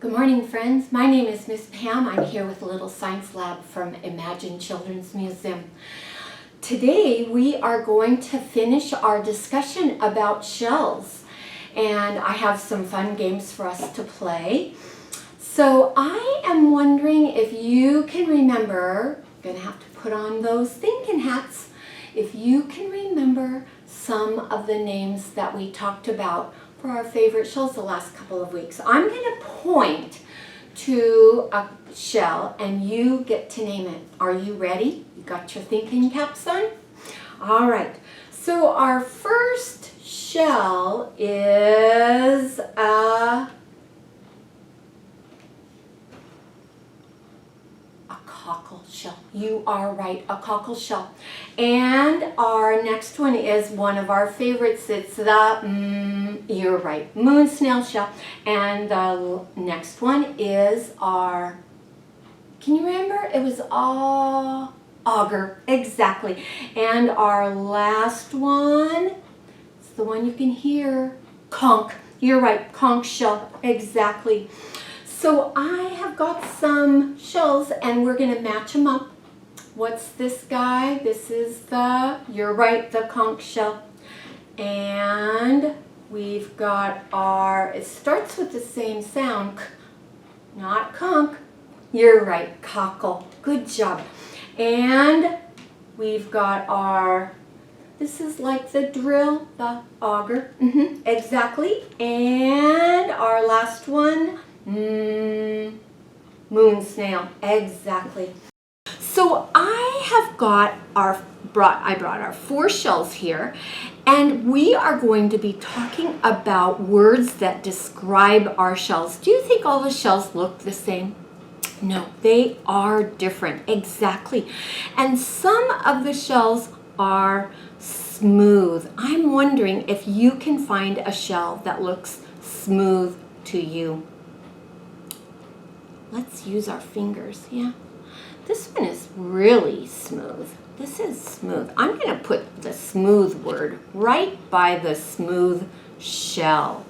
Good morning, friends. My name is Miss Pam. I'm here with a little science lab from Imagine Children's Museum. Today we are going to finish our discussion about shells, and I have some fun games for us to play. So I am wondering if you can remember, I'm going to have to put on those thinking hats, if you can remember some of the names that we talked about for our favorite shells the last couple of weeks. I'm going to point to a shell and you get to name it. Are you ready? You got your thinking caps on? All right. So our first shell is a cockle shell. You are right, a cockle shell. And our next one is one of our favorites. It's the, you're right, moon snail shell. And the next one is our, can you remember? It was auger, exactly. And our last one, it's the one you can hear, conch. You're right, conch shell, exactly. So I have got some shells and we're going to match them up. What's this guy? This is the, you're right, the conch shell. And we've got our, it starts with the same sound, not conch. You're right, cockle. Good job. And we've got our, this is like the drill, the auger. Exactly. And our last one, moon snail, exactly. So I have got I brought our 4 shells here, and we are going to be talking about words that describe our shells. Do you think all the shells look the same? No, they are different, exactly. And some of the shells are smooth. I'm wondering if you can find a shell that looks smooth to you. Let's use our fingers, yeah. This one is really smooth. This is smooth. I'm going to put the smooth word right by the smooth shell.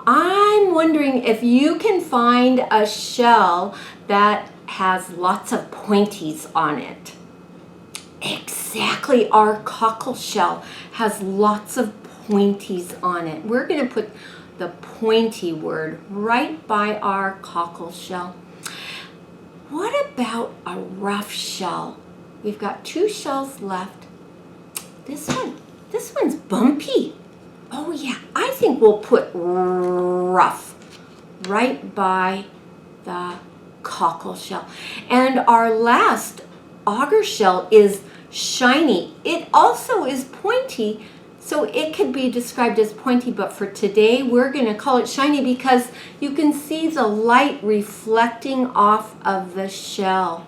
I'm wondering if you can find a shell that has lots of pointies on it. Exactly, our cockle shell has lots of pointies on it. We're going to put the pointy word right by our cockle shell. What about a rough shell? We've got 2 shells left. This one's bumpy. Oh yeah, I think we'll put rough right by the cockle shell. And our last auger shell is shiny. It also is pointy, so it could be described as pointy, but for today we're going to call it shiny because you can see the light reflecting off of the shell.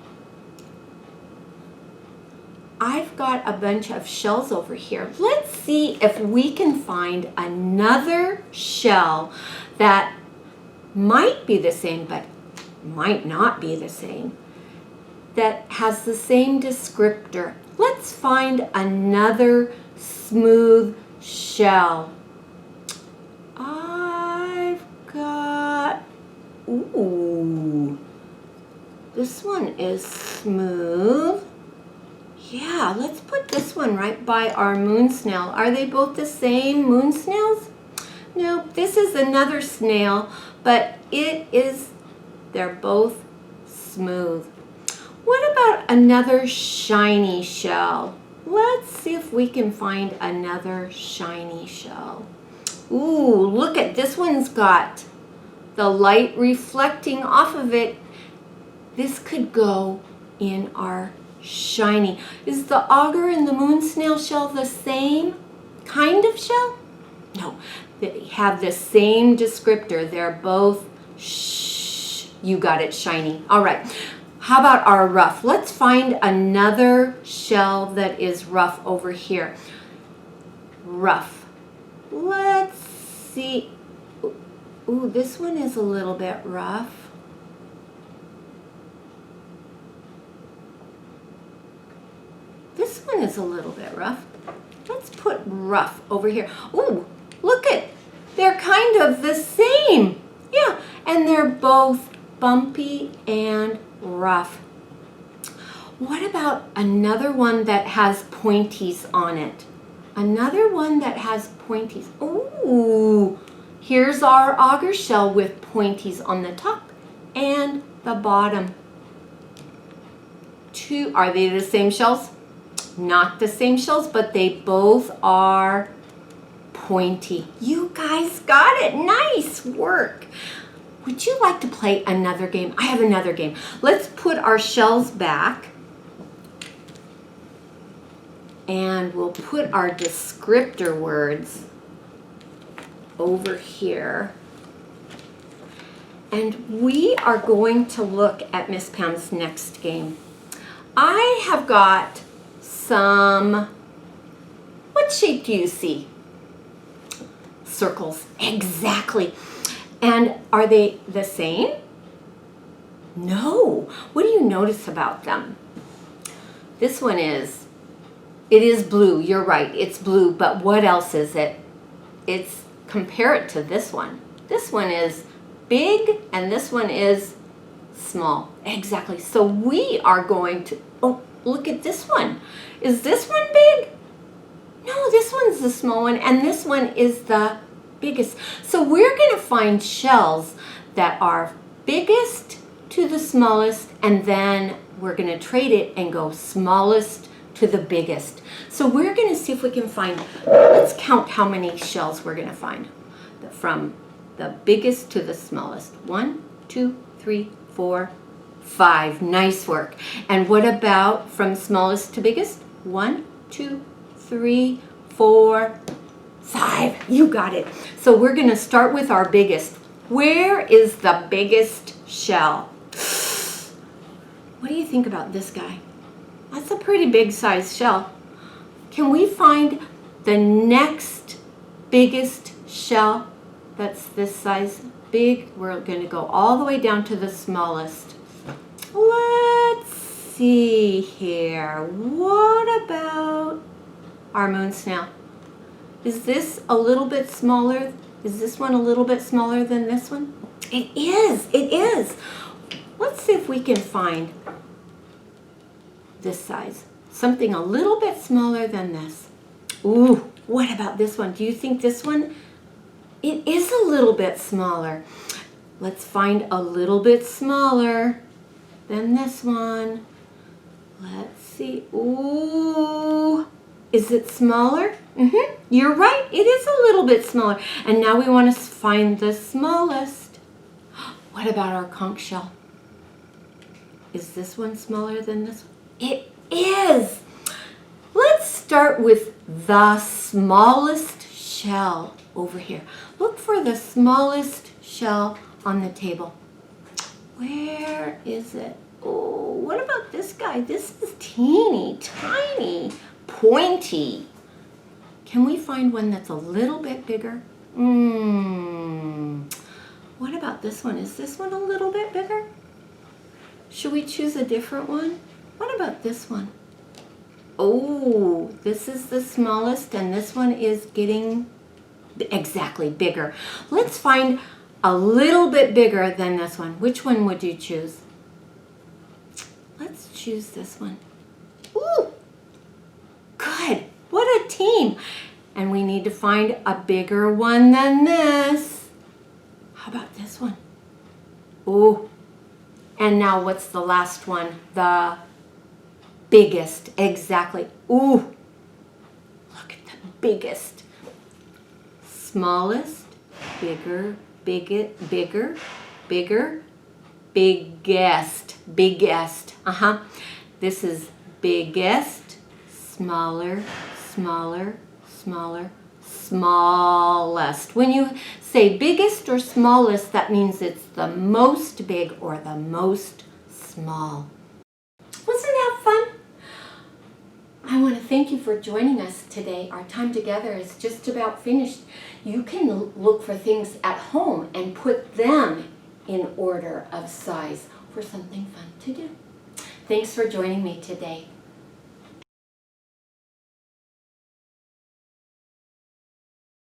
I've got a bunch of shells over here. Let's see if we can find another shell that might be the same, but might not be the same, that has the same descriptor. Let's find another smooth shell. I've got, ooh, this one is smooth. Yeah, let's put this one right by our moon snail. Are they both the same moon snails? No, this is another snail, but they're both smooth. What about another shiny shell? Let's see if we can find another shiny shell. Ooh, look at this one's got the light reflecting off of it. This could go in our shiny. Is the auger and the moon snail shell the same kind of shell? No, they have the same descriptor. They're both you got it, shiny. All right. How about our rough? Let's find another shell that is rough over here. Rough. Let's see. Ooh, this one is a little bit rough. This one is a little bit rough. Let's put rough over here. Ooh, look at, they're kind of the same. Yeah, and and they're both bumpy and rough. What about another one that has pointies on it? Another one that has pointies. Ooh, here's our auger shell with pointies on the top and the bottom. Are they the same shells? Not the same shells, but they both are pointy. You guys got it. Nice work. Would you like to play another game? I have another game. Let's put our shells back. And we'll put our descriptor words over here. And we are going to look at Miss Pam's next game. I have got some, what shape do you see? Circles, exactly. And are they the same? No. What do you notice about them? This one is, it is blue, you're right, it's blue, but what else is it? Compare it to this one. This one is big and this one is small. Exactly. So we are going to, oh, look at this one. Is this one big? No, this one's the small one and this one is the biggest. So we're going to find shells that are biggest to the smallest, and then we're going to trade it and go smallest to the biggest. So we're going to see if we can find, let's count how many shells we're going to find from the biggest to the smallest. 1, 2, 3, 4, 5. Nice work. And what about from smallest to biggest? 1, 2, 3, 4, 5. You got it. So we're going to start with our biggest. Where is the biggest shell? What do you think about this guy? That's a pretty big size shell. Can we find the next biggest shell that's this size big? We're going to go all the way down to the smallest. Let's see here. What about our moon snail? Is this a little bit smaller? Is this one a little bit smaller than this one? It is. It is. Let's see if we can find this size. Something a little bit smaller than this. Ooh, what about this one? Do you think this one? It is a little bit smaller. Let's find a little bit smaller than this one. Let's see. Ooh, is it smaller? You're right, it is a little bit smaller. And now we want to find the smallest. What about our conch shell? Is this one smaller than this one? It is. Let's start with the smallest shell over here. Look for the smallest shell on the table. Where is it? Oh, what about this guy? This is teeny tiny, pointy. Can we find one that's a little bit bigger? What about this one? Is this one a little bit bigger? Should we choose a different one? What about this one? Oh, this is the smallest and this one is getting exactly bigger. Let's find a little bit bigger than this one. Which one would you choose? Let's choose this one. Ooh, good. What a team. And we need to find a bigger one than this. How about this one? Ooh. And now what's the last one? The biggest. Exactly. Ooh. Look at the biggest. Smallest, bigger, bigger, bigger, biggest. Biggest. This is biggest, smaller, smaller, smaller, smallest. When you say biggest or smallest, that means it's the most big or the most small. Wasn't that fun? I want to thank you for joining us today. Our time together is just about finished. You can look for things at home and put them in order of size for something fun to do. Thanks for joining me today.